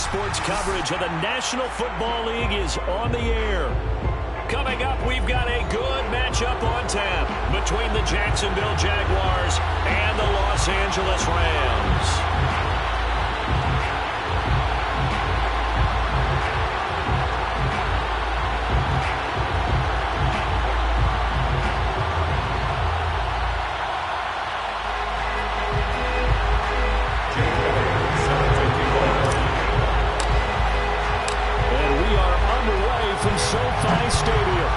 Sports coverage of the National Football League is on the air. Coming up, we've got a good matchup on tap between the Jacksonville Jaguars and the Los Angeles Rams. SoFi Stadium.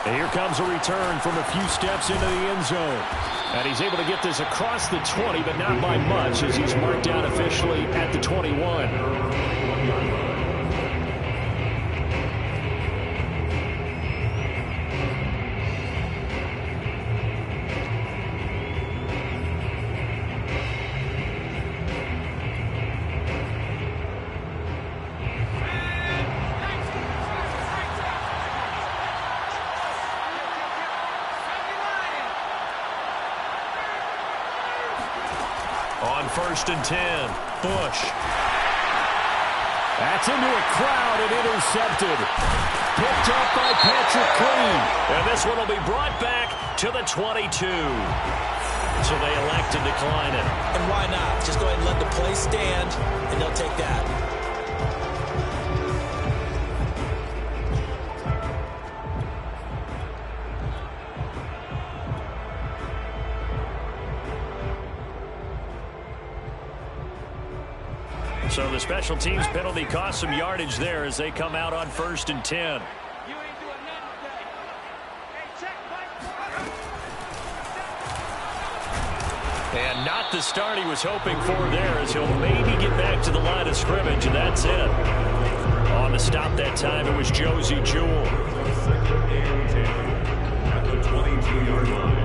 And here comes a return from a few steps into the end zone. And he's able to get this across the 20, but not by much, as he's marked down officially at the 21. On 1st and 10, Bush. That's into a crowd and intercepted. Picked up by Patrick Queen. And this one will be brought back to the 22. So they elect to decline it. And why not? Just go ahead and let the play stand, and they'll take that. So the special teams penalty cost some yardage there as they come out on 1st and 10. And not the start he was hoping for there, as he'll maybe get back to the line of scrimmage, and that's it. On the stop that time, it was Josie Jewell. 2nd and 10 at the 22-yard line.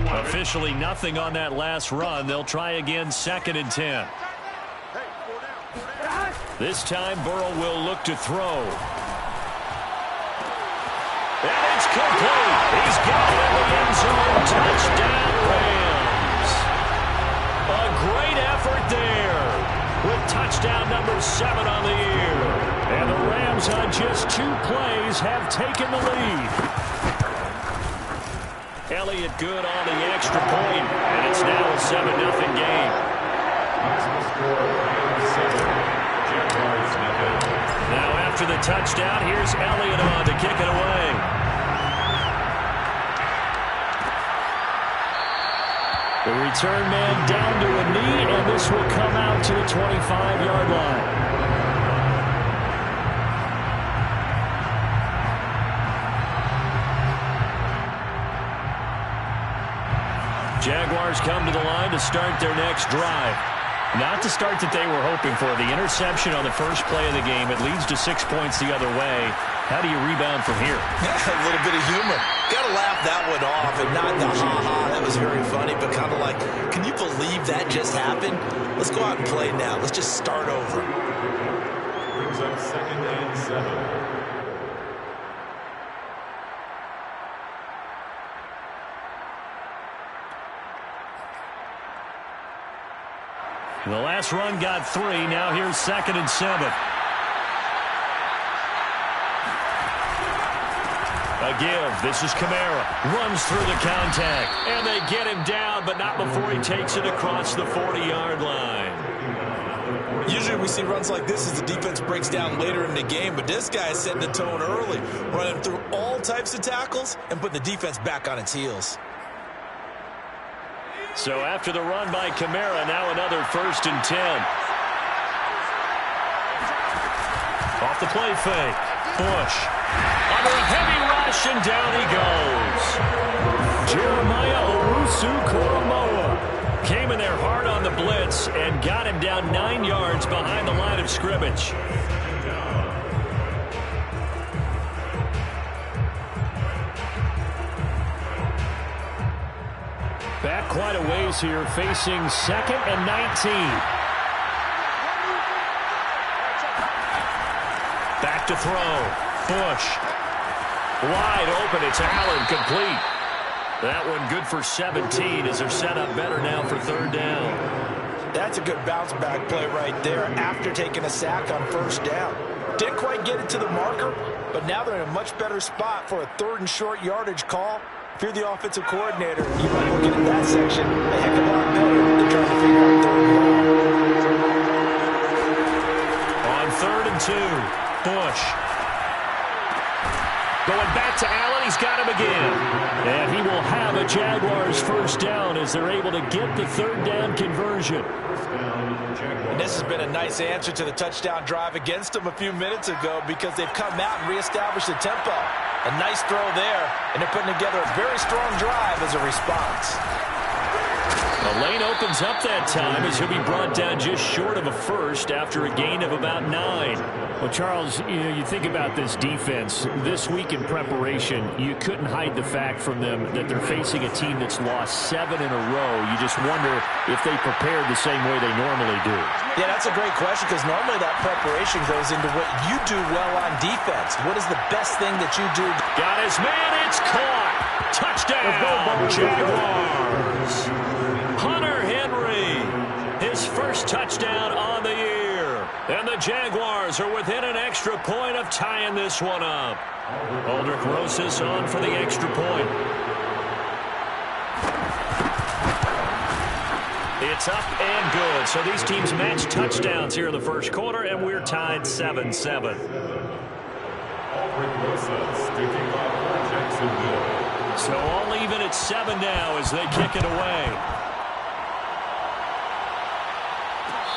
Officially nothing on that last run. They'll try again 2nd and 10. This time Burrow will look to throw. And it's complete. He's got it in the end zone. Touchdown Rams. A great effort there with touchdown number 7 on the year. And the Rams on just 2 plays have taken the lead. Elliott good on the extra point, and it's now a 7-0 game. Now after the touchdown, here's Elliott on to kick it away. The return man down to a knee, and this will come out to the 25-yard line. Jaguars come to the line to start their next drive. Not the start that they were hoping for. The interception on the first play of the game. It leads to 6 points the other way. How do you rebound from here? Yeah, a little bit of humor. Got to laugh that one off, and not the ha-ha. That was very funny, but kind of like, can you believe that just happened? Let's go out and play now. Let's just start over. Brings up 2nd and 7. The last run got 3. Now here's 2nd and 7. A give. This is Kamara. Runs through the contact. And they get him down, but not before he takes it across the 40-yard line. Usually we see runs like this as the defense breaks down later in the game, but this guy is setting the tone early, running through all types of tackles and putting the defense back on its heels. So after the run by Kamara, now another 1st and 10. Off the play fake. Bush. Under a heavy rush, and down he goes. Jeremiah Owusu-Koramoah came in there hard on the blitz and got him down 9 yards behind the line of scrimmage. Back quite a ways here, facing 2nd and 19. to throw. Bush. Wide open. It's Allen, complete. That one good for 17 as they're set up better now for third down. That's a good bounce-back play right there after taking a sack on first down. Didn't quite get it to the marker, but now they're in a much better spot for a third and short yardage call. If you're the offensive coordinator, you might look at that section a heck of a lot better than trying to figure out third and long. On 3rd and 2, Bush. Going back to Allen, he's got him again. And he will have a Jaguars first down as they're able to get the third down conversion. And this has been a nice answer to the touchdown drive against them a few minutes ago because they've come out and reestablished the tempo. A nice throw there, and they're putting together a very strong drive as a response. The lane opens up that time as he'll be brought down just short of a first after a gain of about 9. Well, Charles, you think about this defense. This week in preparation, you couldn't hide the fact from them that they're facing a team that's lost 7 in a row. You just wonder if they prepared the same way they normally do. Yeah, that's a great question because normally that preparation goes into what you do well on defense. What is the best thing that you do? Got his man, it's caught. Touchdown, Jaguars. Hunter Henry, his first touchdown on the year. And the Jaguars are within an extra point of tying this one up. Aldrich Rosas on for the extra point. It's up and good. So these teams match touchdowns here in the first quarter, and we're tied 7-7. So all even at 7 now as they kick it away.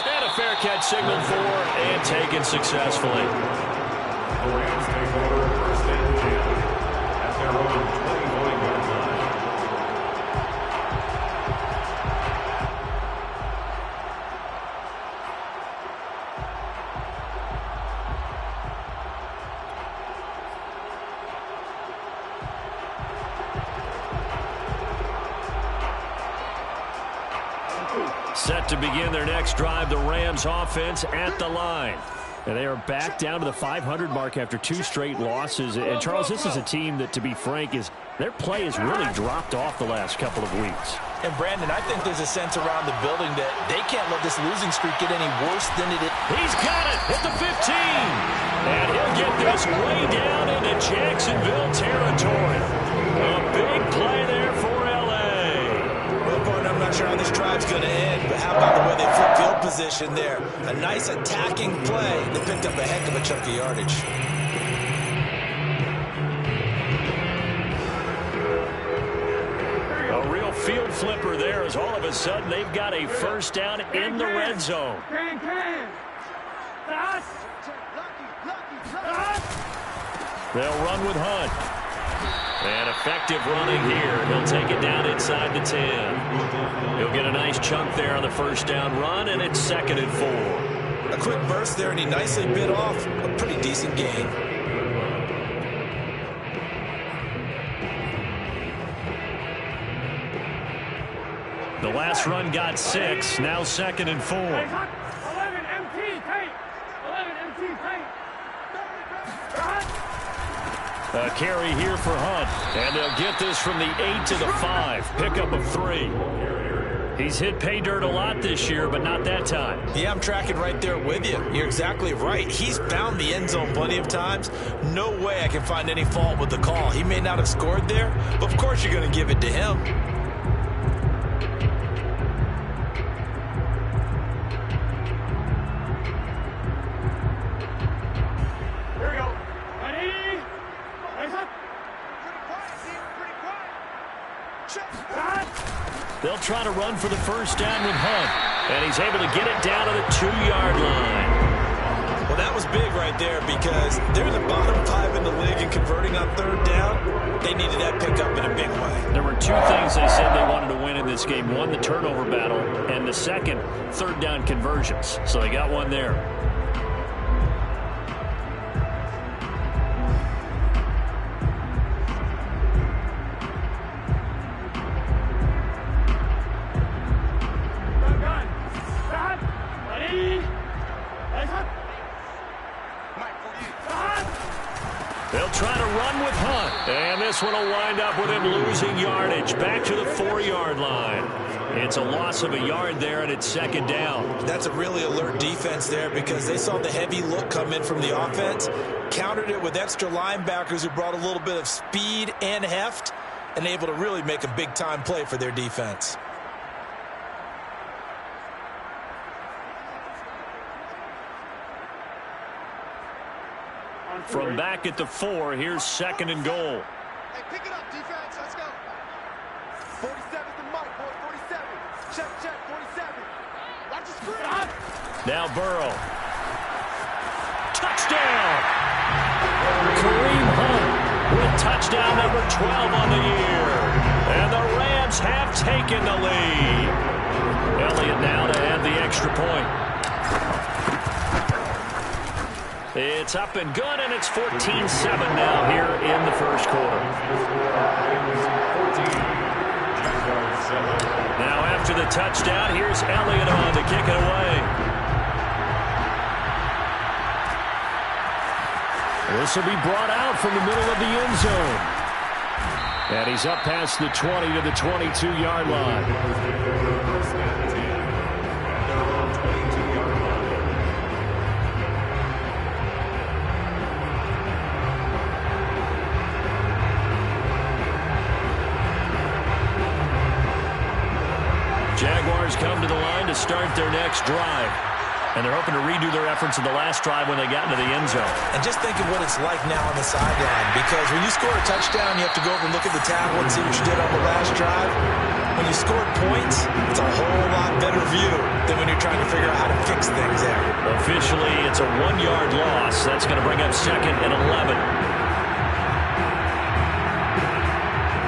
And a fair catch signaled for and taken successfully. The Rams take over 1st and 10 at their own 21-yard line. Set to begin their next drive, the Rams offense at the line. And they are back down to the 500 mark after 2 straight losses. And, Charles, this is a team that, to be frank, their play has really dropped off the last couple of weeks. And, Brandon, I think there's a sense around the building that they can't let this losing streak get any worse than it is. He's got it at the 15. And he'll get this way down into Jacksonville territory. A big play there for L.A. Well, partner, I'm not sure how this drive's going to end, but how about the way they flip field position there? A nice attacking play that picked up a heck of a chunk of yardage. A real field flipper there as all of a sudden they've got a first down in the red zone. They'll run with Hunt. And effective running here. He'll take it down inside the 10. He'll get a nice chunk there on the first down run, and it's 2nd and 4. A quick burst there, and he nicely bit off a pretty decent gain. The last run got 6. Now 2nd and 4. 11 MT tight. 11 MT tight. A carry here for Hunt. And they'll get this from the 8 to the 5. Pickup of 3. He's hit pay dirt a lot this year, but not that time. Yeah, I'm tracking right there with you. You're exactly right. He's found the end zone plenty of times. No way I can find any fault with the call. He may not have scored there, but of course you're going to give it to him. They'll try to run for the first down with Hunt. And he's able to get it down to the 2-yard line. Well, that was big right there because they're the bottom 5 in the league in converting on third down. They needed that pickup in a big way. There were 2 things they said they wanted to win in this game. One, the turnover battle, and the second, third down conversions. So they got one there. And this one will wind up with him losing yardage. Back to the 4-yard line. It's a loss of a yard there, and it's second down. That's a really alert defense there because they saw the heavy look come in from the offense, countered it with extra linebackers who brought a little bit of speed and heft, and able to really make a big-time play for their defense. From back at the 4, here's second and goal. Hey, pick it up, defense. Let's go. 47's the mic, boy. 47. Check, 47. Watch the screen. Now Burrow. Touchdown! Kareem Hunt with touchdown number 12 on the year. And the Rams have taken the lead. Elliott now to add the extra point. It's up and good, and it's 14-7 now here in the first quarter. Now after the touchdown, here's Elliott on to kick it away. This will be brought out from the middle of the end zone. And he's up past the 20 to the 22-yard line. Jaguars come to the line to start their next drive. And they're hoping to redo their efforts in the last drive when they got into the end zone. And just think of what it's like now on the sideline, because when you score a touchdown, you have to go over and look at the table and see what you did on the last drive. When you scored points, it's a whole lot better view than when you're trying to figure out how to fix things there. Officially, it's a 1-yard loss. That's going to bring up second and 11.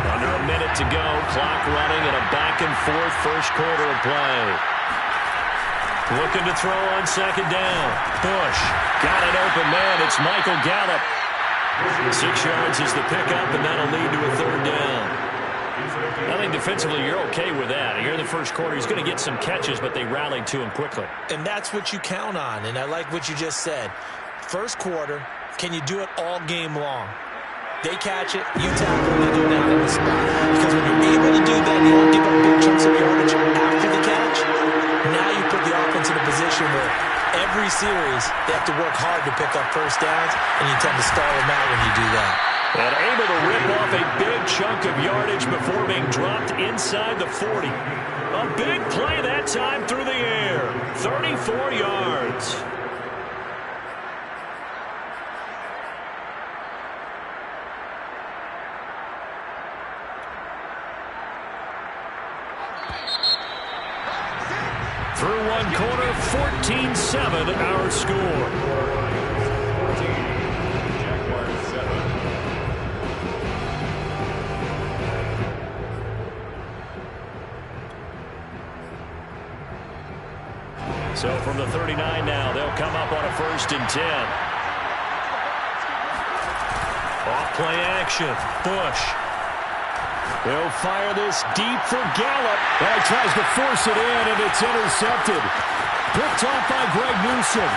Under a minute to go, clock running, and a back-and-forth first quarter of play. Looking to throw on second down. Bush got an open man. It's Michael Gallup. 6 yards is the pickup, and that'll lead to a third down. I think defensively you're okay with that. Here in the first quarter, he's going to get some catches, but they rallied to him quickly. And that's what you count on, and I like what you just said. First quarter, can you do it all game long? They catch it, you tackle, and they go down in the spot. Because when you're able to do that, you don't give up big chunks of yardage after the catch. Now you put the offense in a position where every series they have to work hard to pick up first downs, and you tend to stall them out when you do that. And able to rip off a big chunk of yardage before being dropped inside the 40. A big play that time through the air. 34 yards. Through one quarter, 14-7 our score. So from the 39 now, they'll come up on a 1st and 10. Off play action. Bush. They'll fire this deep for Gallup. Well, he tries to force it in, and it's intercepted. Picked off by Greg Newsom.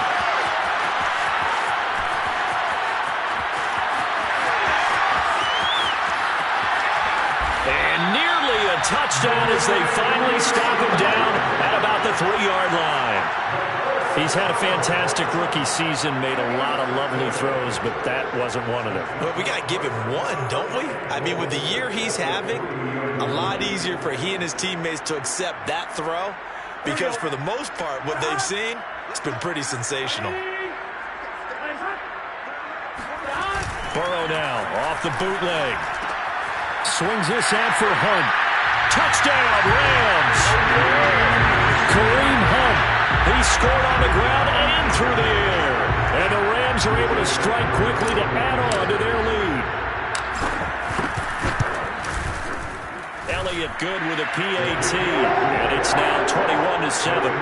And nearly a touchdown as they finally stop him down at about the 3-yard line. He's had a fantastic rookie season, made a lot of lovely throws, but that wasn't one of them. Well, we got to give him one, don't we? I mean, with the year he's having, a lot easier for he and his teammates to accept that throw, because for the most part, what they've seen, it's been pretty sensational. Burrow now off the bootleg. Swings this out for Hunt. Touchdown, Rams! Kareem Hunt. He scored on the ground and through the air. And the Rams are able to strike quickly to add on to their lead. Elliott good with a PAT. And it's now 21-7.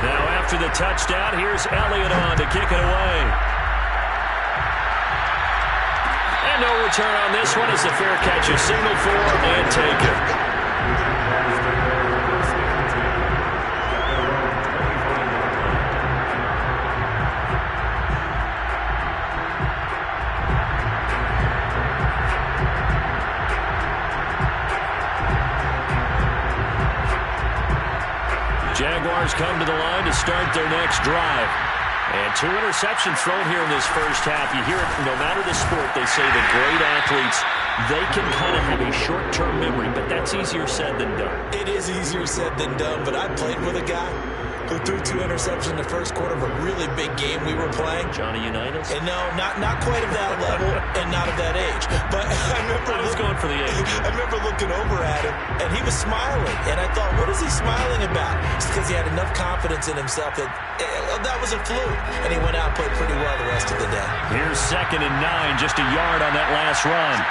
Now after the touchdown, here's Elliott on to kick it away. And no return on this one as the fair catch is signaled for and taken. Jaguars come to the line to start their next drive. And 2 interceptions thrown here in this first half. You hear it no matter the sport. They say the great athletes, they can kind of have a short-term memory, but that's easier said than done. It is easier said than done, but I played with a guy who threw 2 interceptions in the first quarter of a really big game we were playing. Johnny Unitas? And no, not quite of that level and not of that age. But I was going for the age. I remember looking over at him, and he was smiling. And I thought, what is he smiling about? It's because he had enough confidence in himself that that was a fluke. And he went out and played pretty well the rest of the day. Here's 2nd and 9, just a yard on that last run.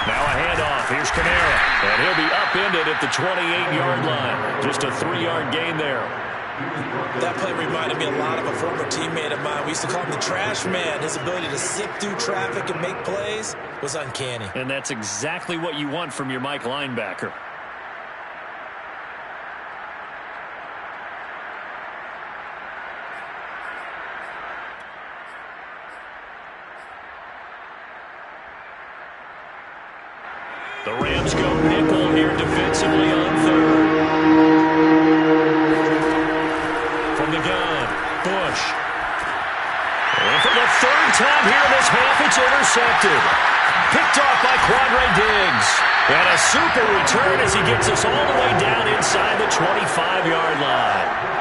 Now a handoff. Here's Kamara. And he'll be upended at the 28-yard line. Just a 3-yard gain there. That play reminded me a lot of a former teammate of mine. We used to call him the trash man. His ability to sift through traffic and make plays was uncanny. And that's exactly what you want from your Mike linebacker. The Rams go nickel here defensively on 3rd. From the gun, Bush. And for the 3rd time here in this half, it's intercepted. Picked off by Quandre Diggs. And a super return as he gets us all the way down inside the 25-yard line.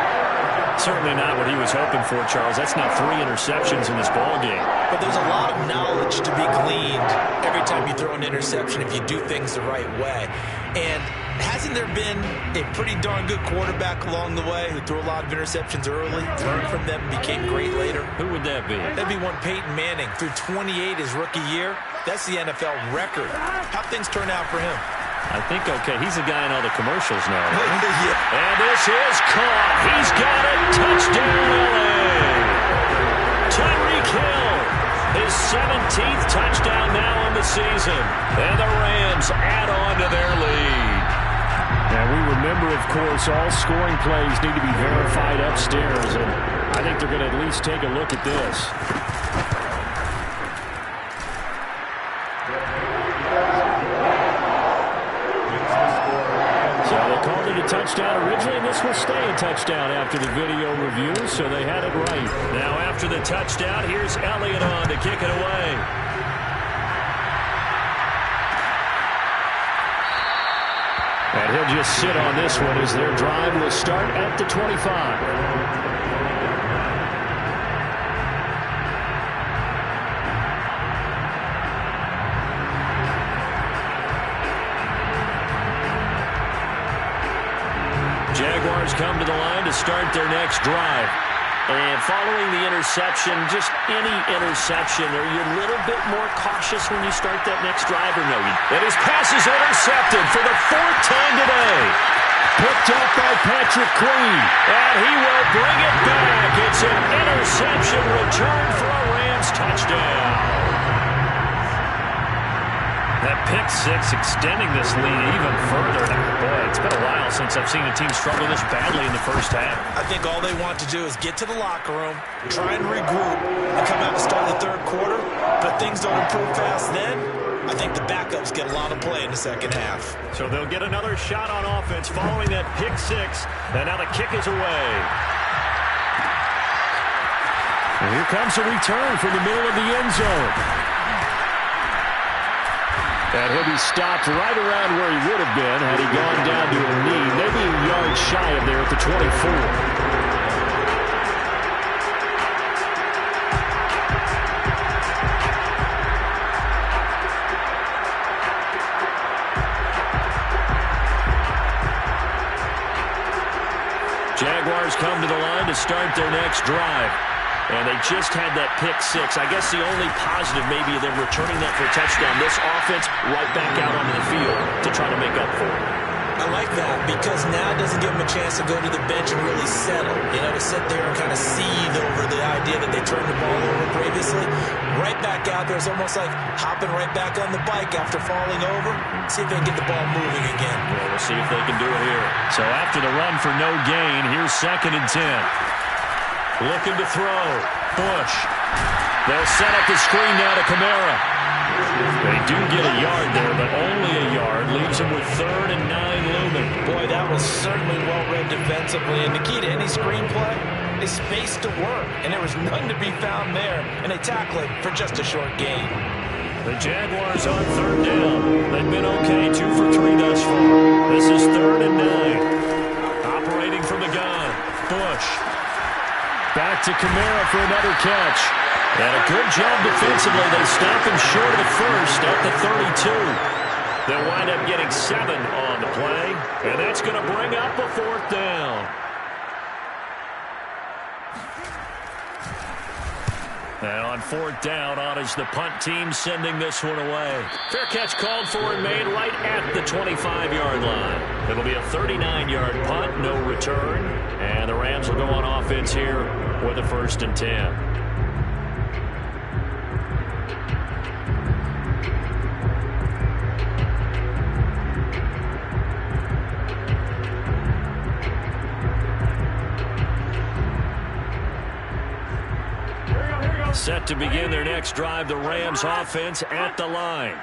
Certainly not what he was hoping for, Charles. That's now 3 interceptions in this ball game. But there's a lot of knowledge to be gleaned every time you throw an interception if you do things the right way. And hasn't there been a pretty darn good quarterback along the way who threw a lot of interceptions early, learned from them, and became great later? Who would that be? That'd be one Peyton Manning. Threw 28 his rookie year. That's the NFL record. How'd things turn out for him? I think, okay, he's the guy in all the commercials now. Right? Yeah. And this is caught. He's got it. Touchdown, L.A. Tyreek Hill, his 17th touchdown now on the season. And the Rams add on to their lead. Now, we remember, of course, all scoring plays need to be verified upstairs. And I think they're going to at least take a look at this. Touchdown originally, and this will stay a touchdown after the video review, so they had it right. Now after the touchdown, here's Elliott on to kick it away. And he'll just sit on this one as their drive will start at the 25. Jaguars come to the line to start their next drive. And following the interception, just any interception, are you a little bit more cautious when you start that next drive or no? And his pass is intercepted for the 4th time today. Picked up by Patrick Queen. And he will bring it back. It's an interception return for a Rams touchdown. That pick 6 extending this lead even further. Boy, it's been a while since I've seen a team struggle this badly in the first half. I think all they want to do is get to the locker room, try and regroup, and come out and start the 3rd quarter. But things don't improve fast then. I think the backups get a lot of play in the second half. So they'll get another shot on offense following that pick 6. And now the kick is away. And here comes a return from the middle of the end zone. And he'll be stopped right around where he would have been had he gone down to a knee, maybe a yard shy of there at the 24. Jaguars come to the line to start their next drive. And they just had that pick 6. I guess the only positive maybe of them returning that for a touchdown. This offense right back out onto the field to try to make up for it. I like that because now it doesn't give them a chance to go to the bench and really settle. You know, to sit there and kind of seethe over the idea that they turned the ball over previously. Right back out there is almost like hopping right back on the bike after falling over. See if they can get the ball moving again. Yeah, we'll see if they can do it here. So after the run for no gain, here's 2nd and 10. Looking to throw. Bush. They'll set up the screen now to Kamara. They do get a yard there, but only a yard. Leaves them with 3rd and 9 looming. Boy, that was certainly well read defensively. And the key to any screenplay is space to work. And there was none to be found there. And they tackle it for just a short gain. The Jaguars on 3rd down. They've been okay, 2 for 3 thus far. This is 3rd and 9. Operating from the gun. Bush. Back to Kamara for another catch. And a good job defensively. They stop him short of the first at the 32. They'll wind up getting 7 on the play. And that's going to bring up a 4th down. And on 4th down, on is the punt team sending this one away. Fair catch called for and made right at the 25-yard line. It'll be a 39-yard punt, no return. And the Rams will go on offense here with a 1st and 10. Set to begin their next drive, the Rams offense at the line.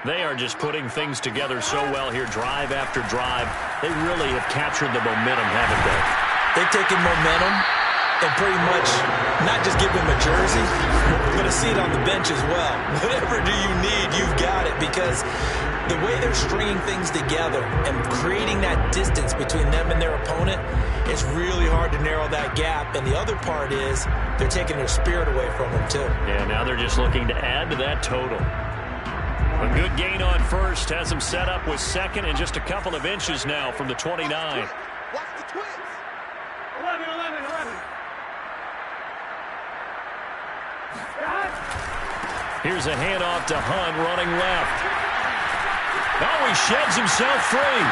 They are just putting things together so well here, drive after drive. They really have captured the momentum, haven't they? They've taken momentum and pretty much not just give him a jersey, but a seat on the bench as well. Whatever do you need, you've got it, because the way they're stringing things together and creating that distance between them and their opponent, it's really hard to narrow that gap. And the other part is they're taking their spirit away from them, too. Yeah, now they're just looking to add to that total. A good gain on 1st has them set up with 2nd and just a couple of inches now from the 29. Watch the twins. 11, 11, 11. Here's a handoff to Hunt running left. Oh, he sheds himself free.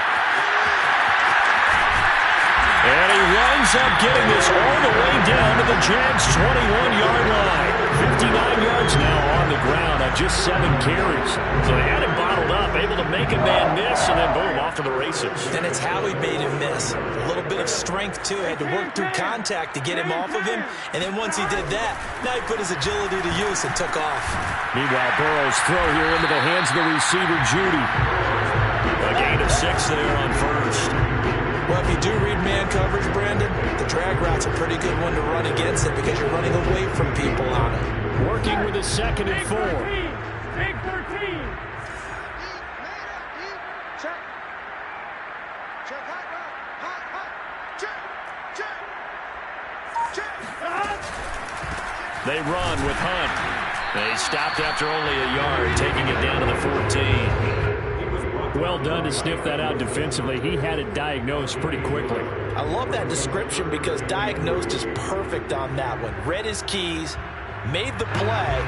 And he winds up getting this all the way down to the Jags' 21-yard line. 59 yards now on the ground on just 7 carries. So they had him bottled up, able to make a man miss, and then boom, off to the races. And it's how he made him miss. A little bit of strength, too. Had to work through contact to get him off of him. And then once he did that, now he put his agility to use and took off. Meanwhile, Burrow's throw here into the hands of the receiver, Judy. A gain of 6 there on 1st. Well, if you do read man coverage, Brandon, the drag route's a pretty good one to run against it because you're running away from people on it. Working with a 2nd and 4. Big 13. Check. Check. Hot. Check. They run with Hunt. They stopped after only a yard, taking it down to the 14. Well done to sniff that out defensively. He had it diagnosed pretty quickly. I love that description because diagnosed is perfect on that one. Read his keys, made the play,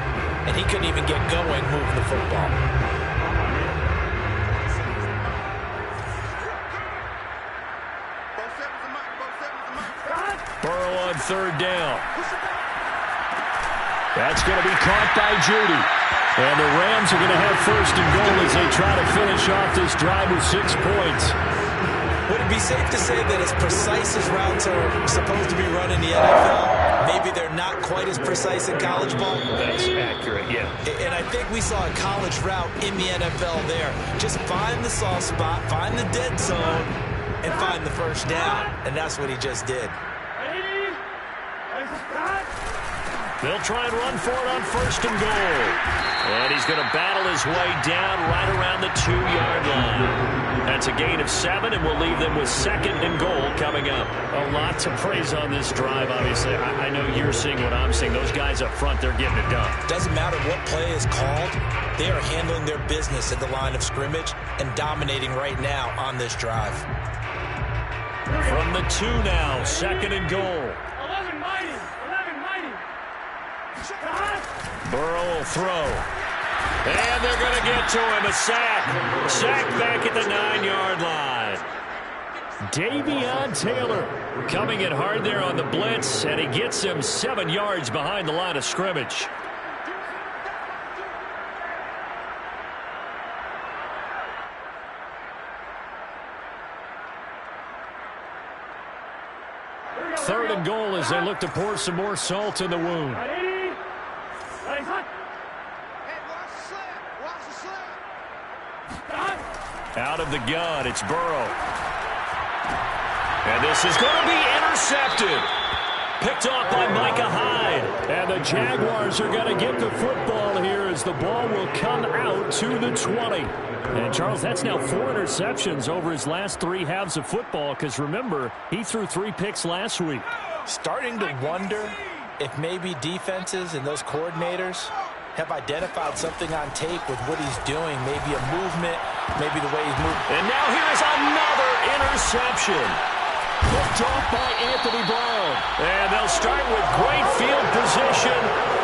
and he couldn't even get going moving the football. Burrow on 3rd down. That's going to be caught by Judy. And the Rams are going to have 1st and goal as they try to finish off this drive with 6 points. Would it be safe to say that as precise as routes are supposed to be run in the NFL, maybe they're not quite as precise in college ball? That's accurate, yeah. And I think we saw a college route in the NFL there. Just find the soft spot, find the dead zone, and find the 1st down. And that's what he just did. Ready? Start. They'll try and run for it on 1st and goal. And he's going to battle his way down right around the 2-yard line. That's a gain of 7, and we'll leave them with 2nd and goal coming up. A lot to praise on this drive, obviously. I know you're seeing what I'm seeing. Those guys up front, they're getting it done. Doesn't matter what play is called. They are handling their business at the line of scrimmage and dominating right now on this drive. From the 2 now, 2nd and goal. 11 mighty. Burrow will throw. And they're going to get to him. A sack. Sack back at the 9-yard line. Davion Taylor coming in hard there on the blitz, and he gets him 7 yards behind the line of scrimmage. Third and goal as they look to pour some more salt in the wound. Ready? Ready, hot. Hey, watch the slant. Out of the gun, it's Burrow. And this is going to be intercepted. Picked off by Micah Hyde. And the Jaguars are going to get the football here as the ball will come out to the 20. And, Charles, that's now 4 interceptions over his last 3 halves of football because, remember, he threw 3 picks last week. Starting to wonder if maybe defenses and those coordinators have identified something on tape with what he's doing, maybe a movement, maybe the way he's moving. And now here's another interception. Picked off by Anthony Brown. And they'll start with great field position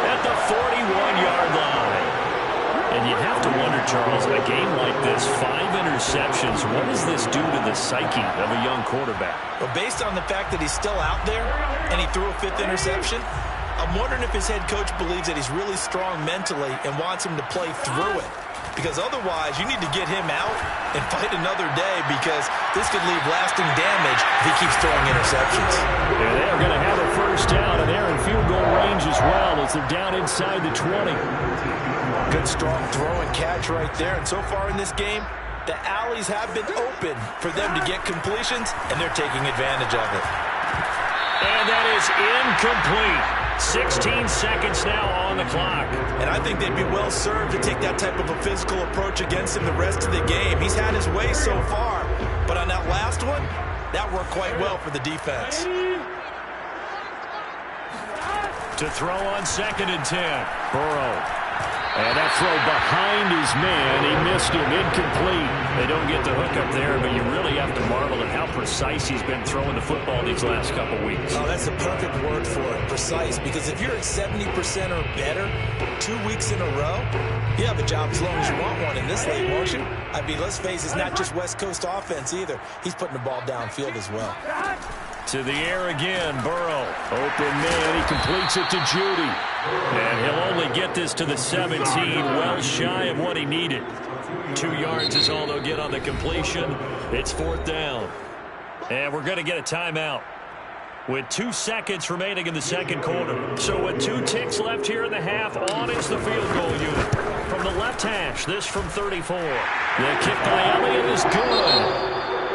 at the 41-yard line. And you have to wonder, Charles, a game like this, 5 interceptions, what does this do to the psyche of a young quarterback? Well, based on the fact that he's still out there and he threw a 5th interception, I'm wondering if his head coach believes that he's really strong mentally and wants him to play through it. Because otherwise, you need to get him out and fight another day because this could leave lasting damage if he keeps throwing interceptions. And they're going to have a first down, and they're in field goal range as well as they're down inside the 20. Good, strong throw and catch right there. And so far in this game, the alleys have been open for them to get completions, and they're taking advantage of it. And that is incomplete. 16 seconds now on the clock. And I think they'd be well served to take that type of a physical approach against him the rest of the game. He's had his way so far, but on that last one, that worked quite well for the defense. To throw on 2nd and 10. Burrow. And that throw behind his man. He missed him. Incomplete. They don't get the hook up there, but you really have to marvel at how precise he's been throwing the football these last couple weeks. Oh, that's the perfect word for it, precise. Because if you're at 70% or better 2 weeks in a row, you have a job as long as you want one in this league, won't you? I mean, let's face it, it's not just West Coast offense either. He's putting the ball downfield as well. To the air again, Burrow. Open man, he completes it to Judy. And he'll only get this to the 17, well shy of what he needed. 2 yards is all they'll get on the completion. It's 4th down. And we're going to get a timeout with 2 seconds remaining in the second quarter. So with 2 ticks left here in the half, on is the field goal unit. From the left hash, this from 34. The kick by Elliott is good.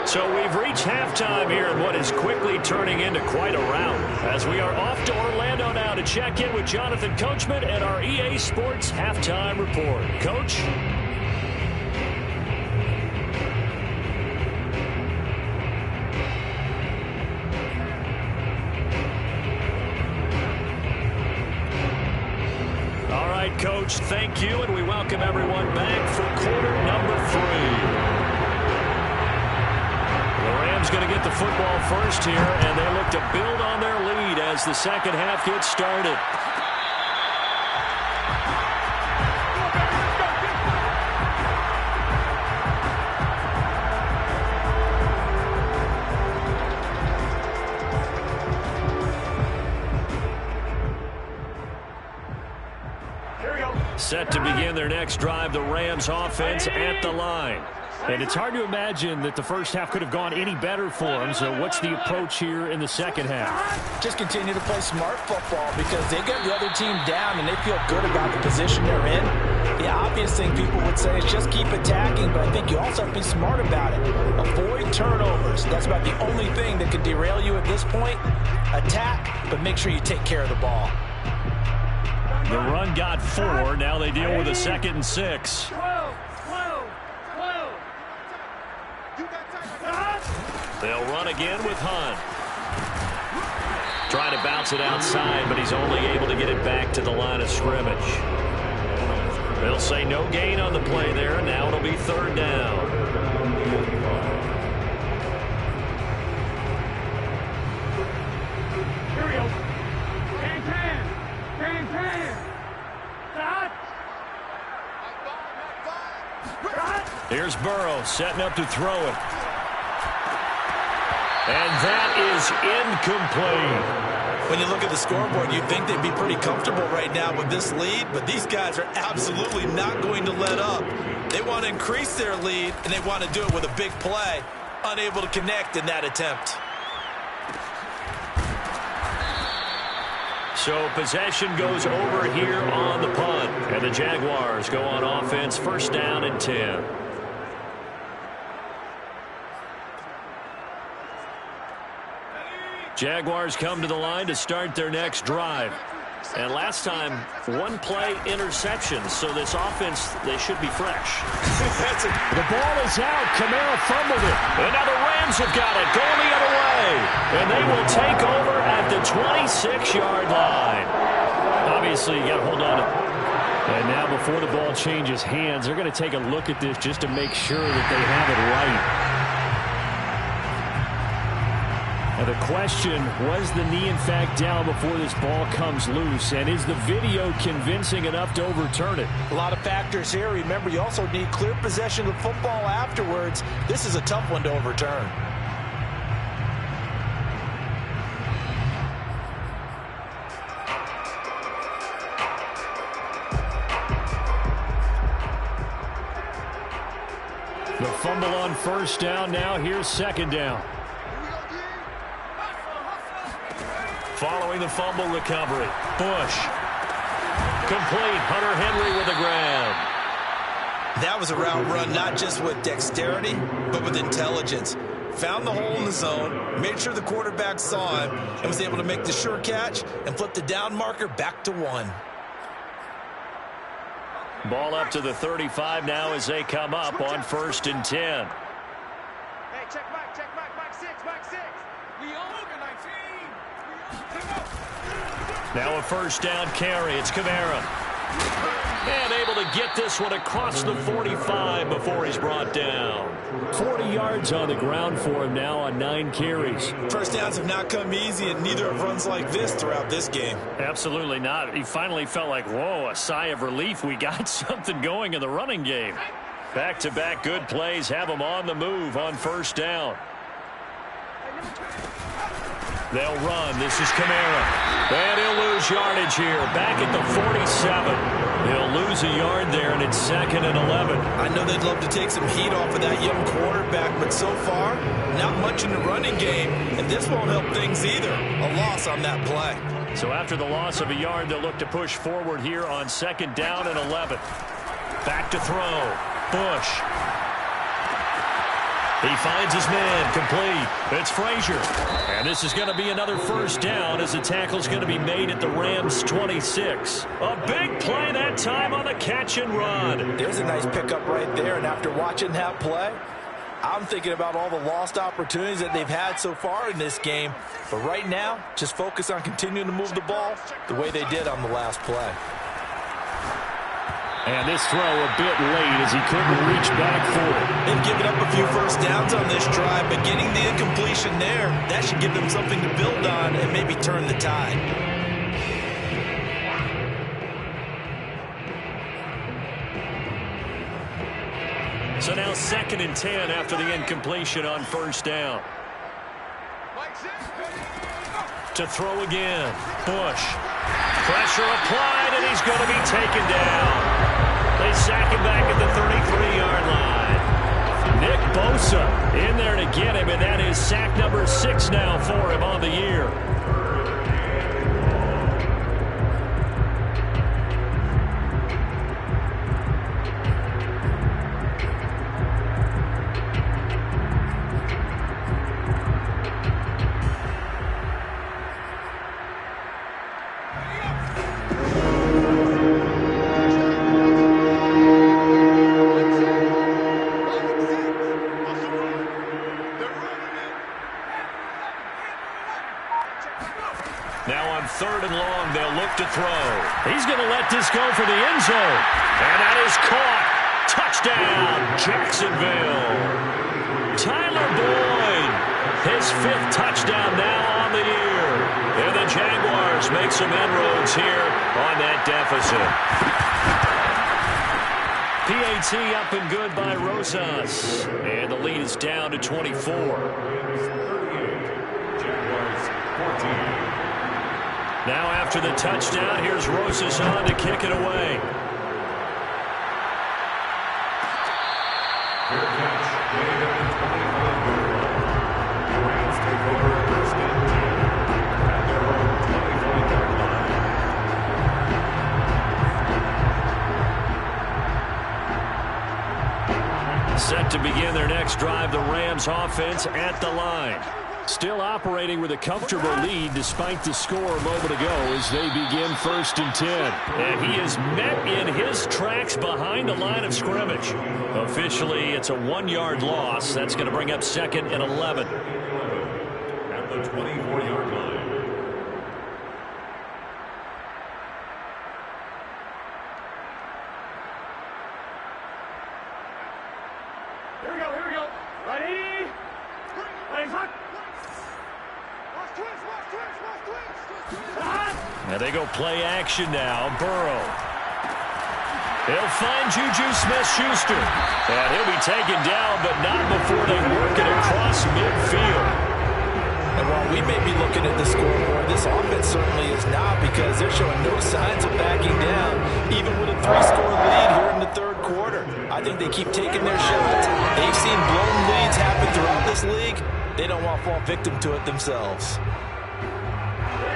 So we've reached halftime here in what is quickly turning into quite a rout as we are off to Orlando now to check in with Jonathan Coachman and our EA Sports Halftime Report. Coach? All right, Coach, thank you, and we welcome everyone back for quarter number 3. Going to get the football first here, and they look to build on their lead as the second half gets started. Set to begin their next drive, the Rams offense at the line. And it's hard to imagine that the first half could have gone any better for them. So what's the approach here in the second half? Just continue to play smart football because they got the other team down and they feel good about the position they're in. The obvious thing people would say is just keep attacking, but I think you also have to be smart about it. Avoid turnovers. That's about the only thing that could derail you at this point. Attack, but make sure you take care of the ball. The run got 4. Now they deal with a 2nd and 6. They'll run again with Hunt. Trying to bounce it outside, but he's only able to get it back to the line of scrimmage. They'll say no gain on the play there, and now it'll be 3rd down. Here we go. Here's Burrow setting up to throw it. And that is incomplete. When you look at the scoreboard, you'd think they'd be pretty comfortable right now with this lead, but these guys are absolutely not going to let up. They want to increase their lead, and they want to do it with a big play. Unable to connect in that attempt. So possession goes over here on the punt. And the Jaguars go on offense, 1st down and 10. Jaguars come to the line to start their next drive. And last time, one play interception. So this offense, they should be fresh. The ball is out. Kamara fumbled it. And now the Rams have got it. Going the other way. And they will take over at the 26-yard line. Obviously, you got to hold on to it. And now before the ball changes hands, they're going to take a look at this just to make sure that they have it right. Now the question, was the knee in fact down before this ball comes loose? And is the video convincing enough to overturn it? A lot of factors here. Remember, you also need clear possession of the football afterwards. This is a tough one to overturn. The fumble on first down. Now here's second down. Following the fumble recovery. Bush. Complete. Hunter Henry with a grab. That was a route run not just with dexterity, but with intelligence. Found the hole in the zone, made sure the quarterback saw him, and was able to make the sure catch and flip the down marker back to 1. Ball up to the 35 now as they come up on 1st and 10. Hey, check back 6, back 6. We all over 19. Now a first down carry. It's Kamara. And able to get this one across the 45 before he's brought down. 40 yards on the ground for him now on 9 carries. First downs have not come easy, and neither have runs like this throughout this game. Absolutely not. He finally felt like, whoa, a sigh of relief. We got something going in the running game. Back-to-back good plays have him on the move on first down. They'll run. This is Kamara. And he'll lose yardage here. Back at the 47. He'll lose a yard there, and it's 2nd and 11. I know they'd love to take some heat off of that young quarterback, but so far, not much in the running game, and this won't help things either. A loss on that play. So after the loss of a yard, they'll look to push forward here on 2nd down and 11. Back to throw. Bush. He finds his man, complete. It's Frazier. And this is going to be another first down as the tackle's going to be made at the Rams' 26. A big play that time on the catch and run. There's a nice pickup right there, and after watching that play, I'm thinking about all the lost opportunities that they've had so far in this game. But right now, just focus on continuing to move the ball the way they did on the last play. And this throw a bit late as he couldn't reach back for it. They've given up a few first downs on this drive, but getting the incompletion there, that should give them something to build on and maybe turn the tide. So now 2nd and 10 after the incompletion on first down. To throw again. Bush. Pressure applied, and he's going to be taken down. They sack him back at the 33-yard line. Nick Bosa in there to get him, and that is sack number 6 now for him on the year. He's going to let this go for the end zone. And that is caught. Touchdown, Jacksonville. Tyler Boyd, his 5th touchdown now on the year. And the Jaguars make some inroads here on that deficit. PAT up and good by Rosas. And the lead is down to 24. Jaguars 14. Now after the touchdown, here's Rosas on to kick it away. Fair catch. Made at the 25-yard line. The Rams take over 1st and 10 at their own 25-yard line. Set to begin their next drive, the Rams offense at the line. Still operating with a comfortable lead despite the score a moment ago as they begin 1st and 10. And he is met in his tracks behind the line of scrimmage. Officially, it's a 1-yard loss. That's going to bring up 2nd and 11. At the 24-yard line. Here we go. Ready? Legs hot. And they go play action now. Burrow. He'll find Juju Smith-Schuster. And he'll be taken down, but not before they work it across midfield. And while we may be looking at the scoreboard, this offense certainly is not, because they're showing no signs of backing down, even with a 3-score lead here in the 3rd quarter. I think they keep taking their shots. They've seen blown leads happen throughout this league. They don't want to fall victim to it themselves.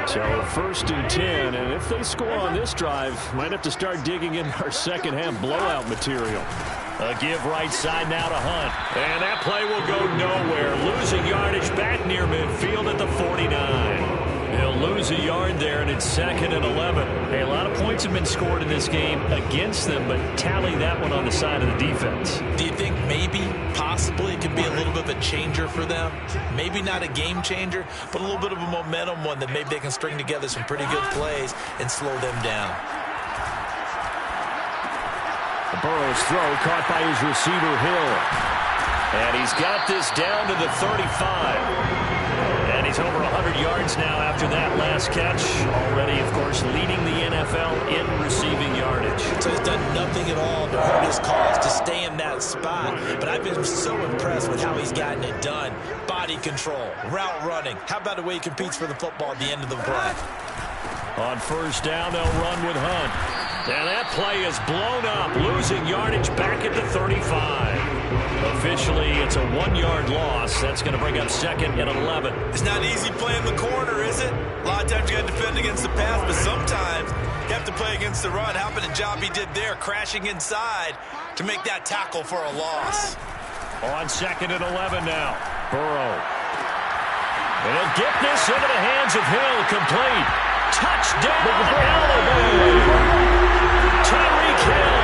So 1st and 10, and if they score on this drive, might have to start digging in our second-half blowout material. A give right side now to Hunt. And that play will go nowhere. Losing yardage back near midfield at the 49. He'll lose a yard there, and it's 2nd and 11. Hey, a lot of points have been scored in this game against them, but tally that one on the side of the defense. Do you think maybe, possibly, it could be a little bit of a changer for them? Maybe not a game changer, but a little bit of a momentum one that maybe they can string together some pretty good plays and slow them down. Burrow's throw caught by his receiver, Hill. And he's got this down to the 35. And he's over 100 yards now after that last catch. Already, of course, leading the NFL in receiving yardage. So he's done nothing at all to hurt his cause to stay in that spot. But I've been so impressed with how he's gotten it done. Body control, route running. How about the way he competes for the football at the end of the play? On 1st down, they'll run with Hunt. And that play is blown up, losing yardage back at the 35. Officially, it's a 1-yard loss. That's going to bring up 2nd and 11. It's not easy playing the corner, is it? A lot of times you got to defend against the pass, but sometimes you have to play against the run. How about the job he did there, crashing inside to make that tackle for a loss? On 2nd and 11 now. Burrow. And he'll get this into the hands of Hill, complete. Touchdown, Alabama! Tyreek Hill,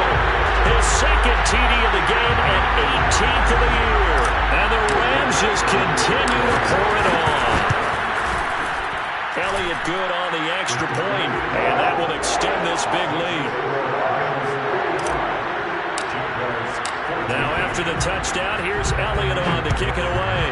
his 2nd TD of the game and 18th of the year. And the Rams just continue to pour it on. Elliott good on the extra point, and that will extend this big lead. Now after the touchdown, here's Elliott on to kick it away.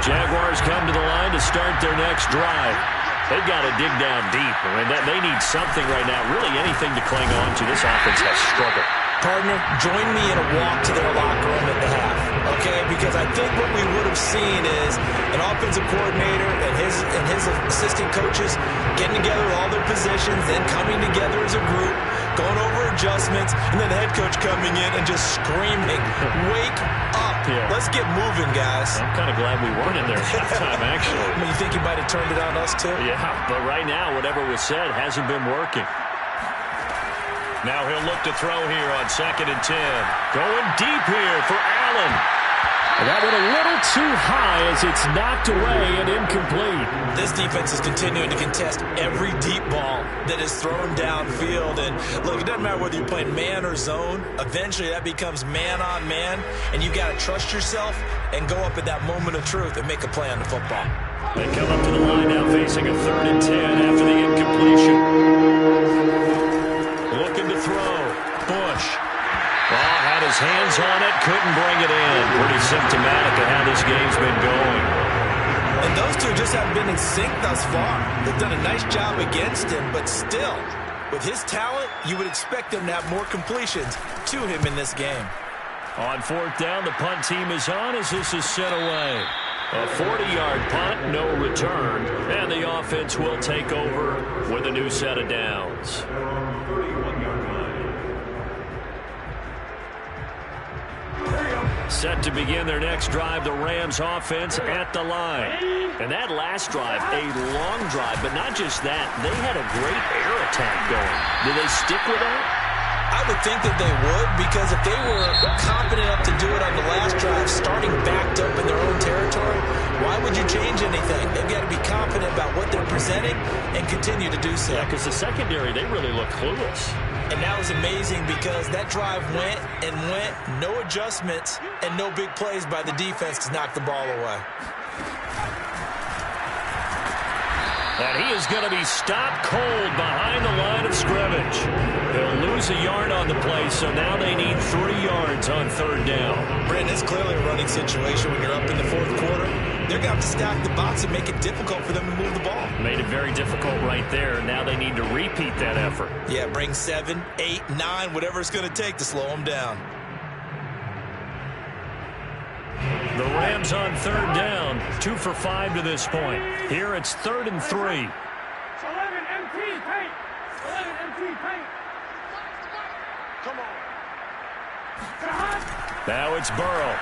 Jaguars come to the line to start their next drive. They've got to dig down deep. I mean, they need something right now, really anything to cling on to. This offense has struggled. Partner, join me in a walk to their locker room at the half, okay? Because I think what we would have seen is an offensive coordinator and his assistant coaches getting together with all their positions, then coming together as a group, going over adjustments, and then the head coach coming in and just screaming, "Wake up! Yeah. Let's get moving, guys." I'm kind of glad we weren't in there at halftime, actually. I mean, you think he might have turned it on us, too? Yeah, but right now, whatever was said hasn't been working. Now he'll look to throw here on 2nd and 10. Going deep here for Allen. And that went a little too high as it's knocked away and incomplete. This defense is continuing to contest every deep ball that is thrown downfield. And look, it doesn't matter whether you're playing man or zone. Eventually that becomes man on man. And you've got to trust yourself and go up at that moment of truth and make a play on the football. They come up to the line now facing a 3rd and 10 after the incompletion. Looking to throw. Bush. Oh, had his hands on it, couldn't bring it in. Pretty symptomatic of how this game's been going. And those two just haven't been in sync thus far. They've done a nice job against him, but still, with his talent, you would expect them to have more completions to him in this game. On 4th down, the punt team is on as this is set away. A 40-yard punt, no return, and the offense will take over with a new set of downs. Set to begin their next drive, the Rams offense at the line. And that last drive, a long drive, but not just that. They had a great air attack going. Do they stick with that? I would think that they would, because if they were confident enough to do it on the last drive, starting backed up in their own territory, why would you change anything? They've got to be confident about what they're presenting and continue to do so. Yeah, because the secondary, they really look clueless. And that was amazing because that drive went and went, no adjustments, and no big plays by the defense to knock the ball away. And he is going to be stopped cold behind the line of scrimmage. He'll lose a yard on the play, so now they need 3 yards on third down. Brandon, it's clearly a running situation when you're up in the fourth quarter. They're going to have to stack the box and make it difficult for them to move the ball. Made it very difficult right there. Now they need to repeat that effort. Yeah, bring 7, 8, 9, whatever it's going to take to slow them down. The Rams on third down, 2 for 5 to this point. Here it's 3rd and 3. 11 MT paint. 11 MT paint. Come on. Now it's Burrow.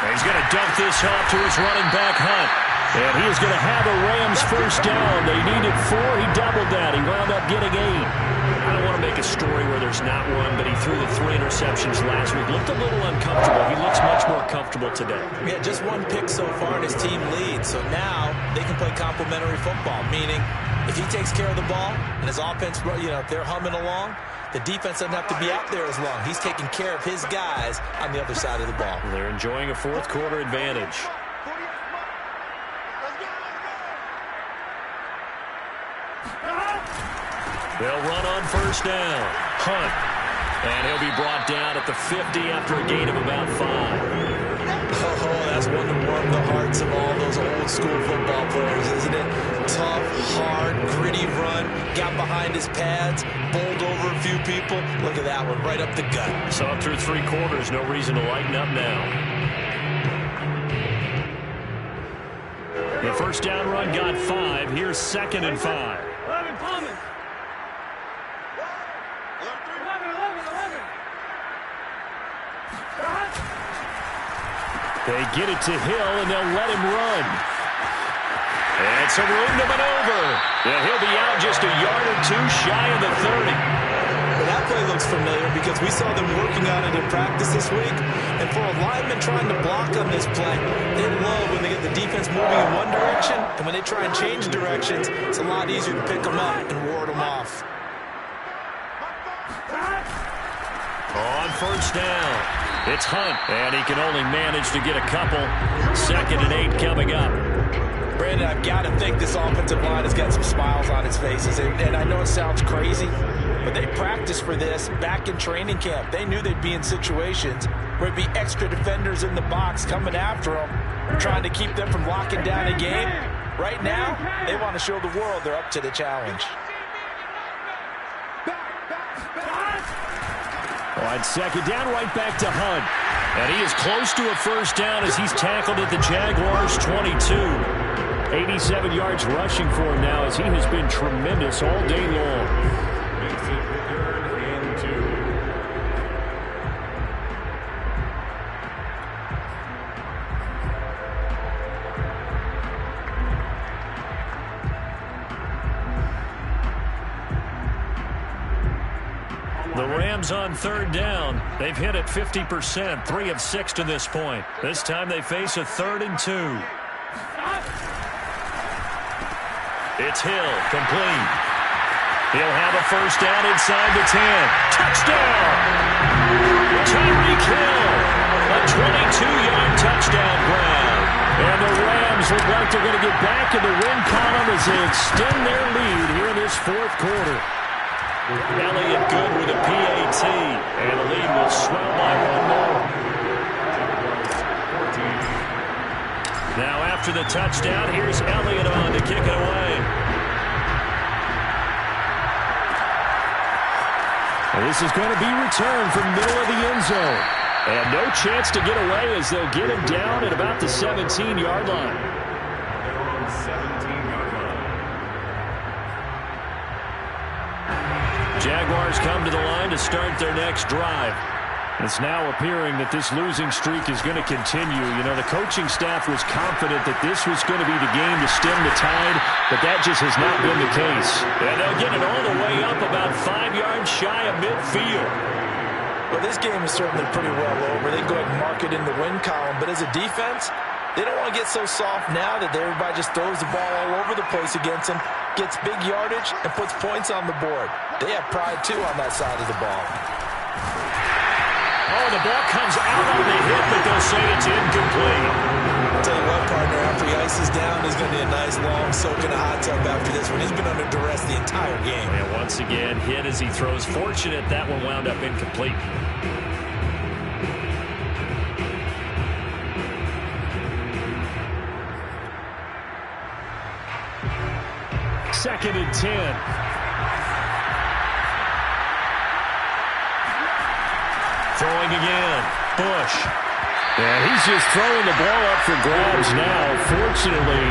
He's going to dump this off to his running back, Hunt. And he is going to have a Rams first down. They needed 4. He doubled that. He wound up getting 8. I don't want to make a story where there's not one, but he threw the 3 interceptions last week. Looked a little uncomfortable. He looks much more comfortable today. Yeah, just 1 pick so far and his team leads. So now they can play complementary football, meaning if he takes care of the ball and his offense, if they're humming along, the defense doesn't have to be out there as long. He's taking care of his guys on the other side of the ball. They're enjoying a fourth quarter advantage. They'll run on first down. Hunt. And he'll be brought down at the 50 after a gain of about 5. Oh, that's one to warm the hearts of all those old school football players, isn't it? Tough, hard, gritty run. Got behind his pads, bowled over a few people. Look at that one, right up the gut. Saw through 3 quarters. No reason to lighten up now. The first down run got 5. Here's 2nd and 5. 11 Thomas. 11. They get it to Hill, and they'll let him run. And some room to maneuver. And he'll be out just a yard or 2 shy of the 30. Well, that play looks familiar because we saw them working on it in practice this week. And for a lineman trying to block on this play, they love when they get the defense moving in one direction. And when they try and change directions, it's a lot easier to pick them up and ward them off. On first down, it's Hunt, and he can only manage to get a couple. 2nd and 8 coming up. Brandon, I've got to think this offensive line has got some smiles on its faces. And I know it sounds crazy, but they practiced for this back in training camp. They knew they'd be in situations where there'd be extra defenders in the box coming after them, trying to keep them from locking down a game. Right now, they want to show the world they're up to the challenge. On second down, right back to Hunt. And he is close to a first down as he's tackled at the Jaguars' 22. 87 yards rushing for him now as he has been tremendous all day long. Makes it 3rd and 2. The Rams on third down. They've hit it 50%, 3 of 6 to this point. This time they face a 3rd and 2. It's Hill, complete. He'll have a first down inside the 10. Touchdown! Tyreek Hill, a 22-yard touchdown grab. And the Rams look like they're going to get back in the win column as they extend their lead here in this fourth quarter. Elliott good with a PAT, and the lead will swell by 1 more. Now after the touchdown, here's Elliott on to kick it away. And this is going to be returned from middle of the end zone. And no chance to get away as they'll get him down at about the 17-yard line. They're on the 17-yard line. Jaguars come to the line to start their next drive. It's now appearing that this losing streak is going to continue. You know, the coaching staff was confident that this was going to be the game to stem the tide, but that just has not been the case. And they'll get it all the way up about 5 yards shy of midfield. Well, this game is certainly pretty well over. They can go ahead and mark it in the win column, but as a defense, they don't want to get so soft now that everybody just throws the ball all over the place against them, gets big yardage, and puts points on the board. They have pride, too, on that side of the ball. Oh, the ball comes out on the hit, but they'll say it's incomplete. I'll tell you what, partner, after he ices down, there's going to be a nice long soak in a hot tub after this one. He's been under duress the entire game. And once again, hit as he throws. Fortunate that one wound up incomplete. Second and 10. Throwing again. Bush. And he's just throwing the ball up for grabs now. Fortunately,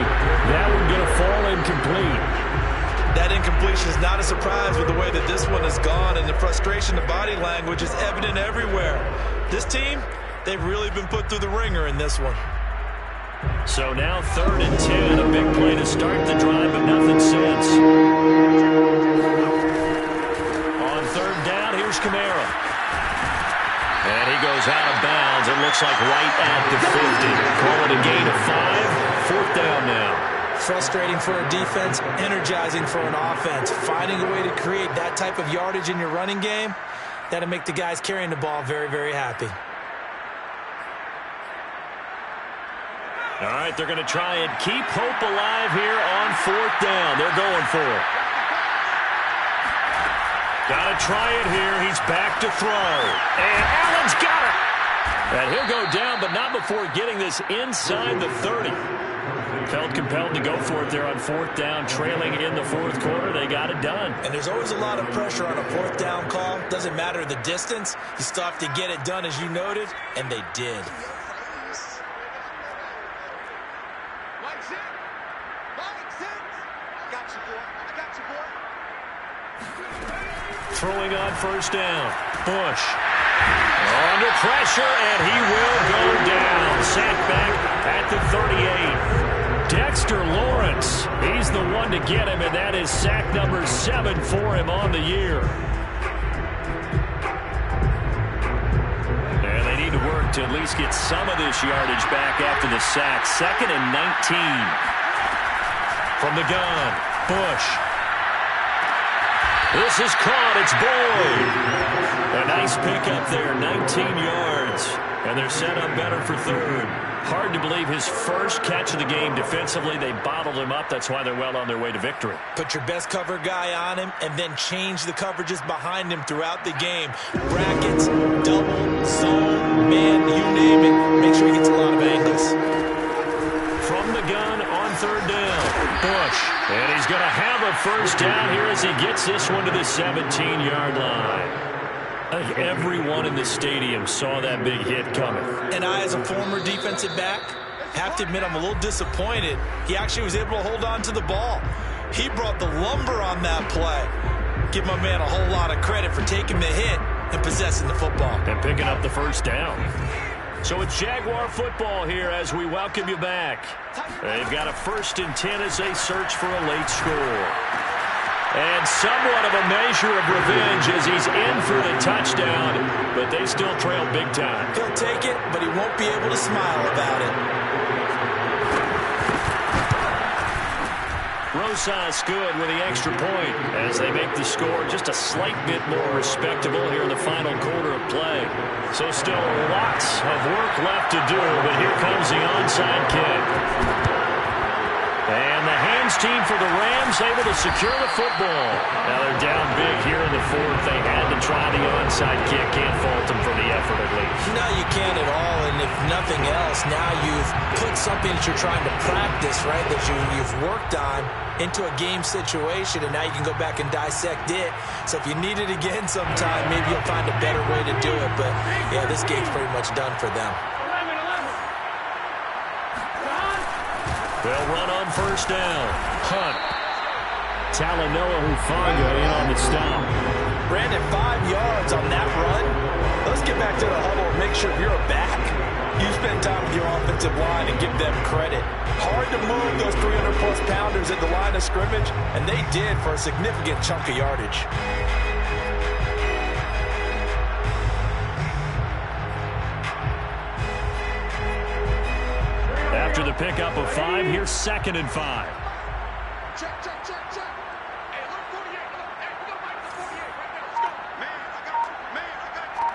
that one going to fall incomplete. That incompletion is not a surprise with the way that this one has gone, and the frustration, the body language is evident everywhere. This team, they've really been put through the ringer in this one. So now 3rd and 10, a big play to start the drive, but nothing since. On 3rd down, here's Kamara. And he goes out of bounds. It looks like right at the 50. Call it a gain of 5. 4th down now. Frustrating for a defense, energizing for an offense. Finding a way to create that type of yardage in your running game, that'll make the guys carrying the ball very, very happy. All right, they're going to try and keep hope alive here on 4th down. They're going for it. Got to try it here. He's back to throw. And Allen's got it. And he'll go down, but not before getting this inside the 30. Felt compelled to go for it there on 4th down, trailing in the 4th quarter. They got it done. And there's always a lot of pressure on a 4th down call. Doesn't matter the distance. You still have to get it done, as you noted, and they did. Throwing on 1st down. Bush. Under pressure, and he will go down. Sacked back at the 38. Dexter Lawrence. He's the one to get him, and that is sack number 7 for him on the year. And they need to work to at least get some of this yardage back after the sack. 2nd and 19. From the gun, Bush. This is caught. It's Boyd. A nice pickup there, 19 yards. And they're set up better for 3rd. Hard to believe his first catch of the game defensively. They bottled him up. That's why they're well on their way to victory. Put your best cover guy on him and then change the coverages behind him throughout the game. Brackets, double, zone, man, you name it. Make sure he gets a lot of angles. From the gun on 3rd down, Bush. And he's going to have a 1st down here as he gets this one to the 17-yard line. I think everyone in the stadium saw that big hit coming. And I, as a former defensive back, have to admit I'm a little disappointed. He actually was able to hold on to the ball. He brought the lumber on that play. Give my man a whole lot of credit for taking the hit and possessing the football. And picking up the 1st down. So it's Jaguar football here as we welcome you back. They've got a 1st and 10 as they search for a late score. And somewhat of a measure of revenge as he's in for the touchdown, but they still trail big time. He'll take it, but he won't be able to smile about it. Rosas good with the extra point as they make the score just a slight bit more respectable here in the final quarter of play. So still lots of work left to do, but here comes the onside kick. And the hands team for the Rams able to secure the football. Now they're down big here in the 4th. They had to try the onside kick. Can't fault them for the effort at least. No, you can't at all. And if nothing else, now you've put something that you're trying to practice, right, that you've worked on into a game situation, and now you can go back and dissect it. So if you need it again sometime, maybe you'll find a better way to do it. But, yeah, this game's pretty much done for them. They'll run on 1st down. Hunt. Talanoa Hufanga in on the stop. Brandon, 5 yards on that run. Let's get back to the huddle and make sure you're a back. You spend time with your offensive line and give them credit. Hard to move those 300-plus pounders at the line of scrimmage, and they did for a significant chunk of yardage. After the pickup of 5, here's 2nd and 5. Check, check, check, check. Hey, look, 48. Look, hey, we got to fight for 48 right now. Let's go. Man, I got you. Man, I got you.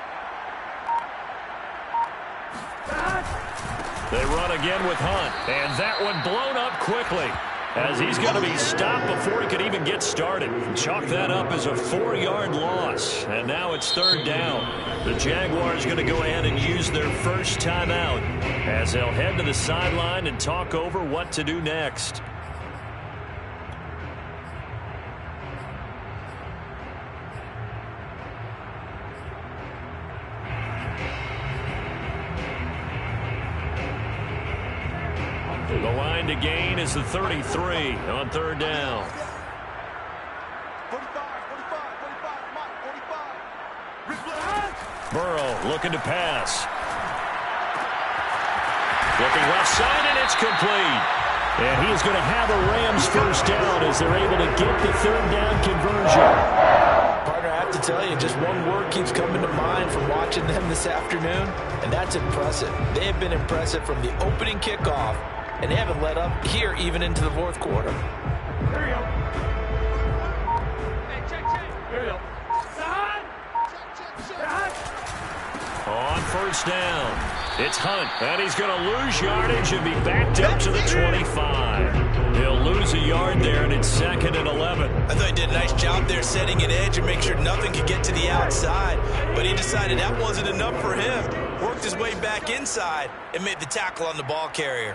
They run again with Hunt, and that one blown up quickly as he's going to be stopped before he could even get started. Chalk that up as a 4-yard loss, and now it's 3rd down. The Jaguars going to go ahead and use their first timeout as they'll head to the sideline and talk over what to do next. The line to gain is the 33 on 3rd down. 45, 45, Mike, 45. Burrow looking to pass. Looking left side, and it's complete. And he is going to have a Rams first down as they're able to get the 3rd down conversion. Partner, I have to tell you, just one word keeps coming to mind from watching them this afternoon, and that's impressive. They have been impressive from the opening kickoff, and they haven't let up here even into the 4th quarter. Here we go. Hey, check, check. Here we go. Side. Check. On 1st down, it's Hunt, and he's going to lose yardage and be backed up to the 25. He'll lose a yard there, and it's 2nd and 11. I thought he did a nice job there setting an edge and make sure nothing could get to the outside, but he decided that wasn't enough for him. Worked his way back inside and made the tackle on the ball carrier.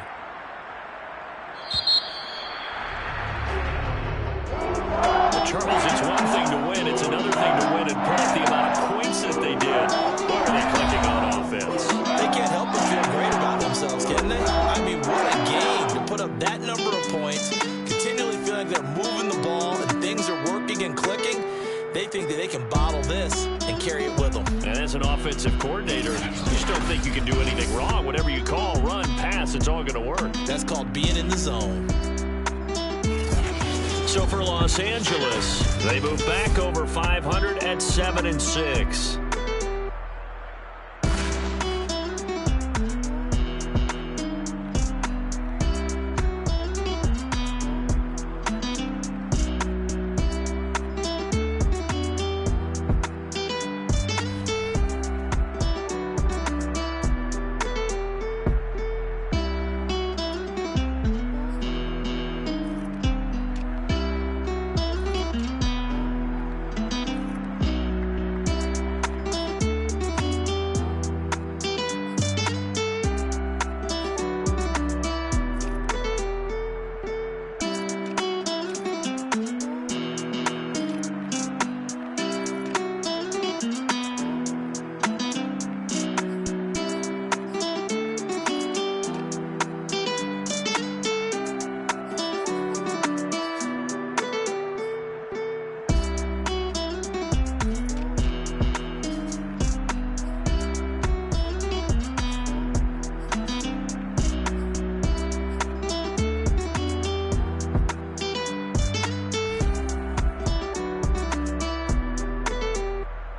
Charles, it's one thing to win. It's another thing to win and put up the amount of points that they did. What are they collecting on offense? They can't help but feel great about themselves, can they? I mean, what a game to put up that number of points, continually feeling they're moving the ball and things are working and clicking. They think that they can bottle this and carry it with them. And as an offensive coordinator, you just don't think you can do anything wrong. Whatever you call, run, pass, it's all going to work. That's called being in the zone. So for Los Angeles, they move back over 500 at 7-6.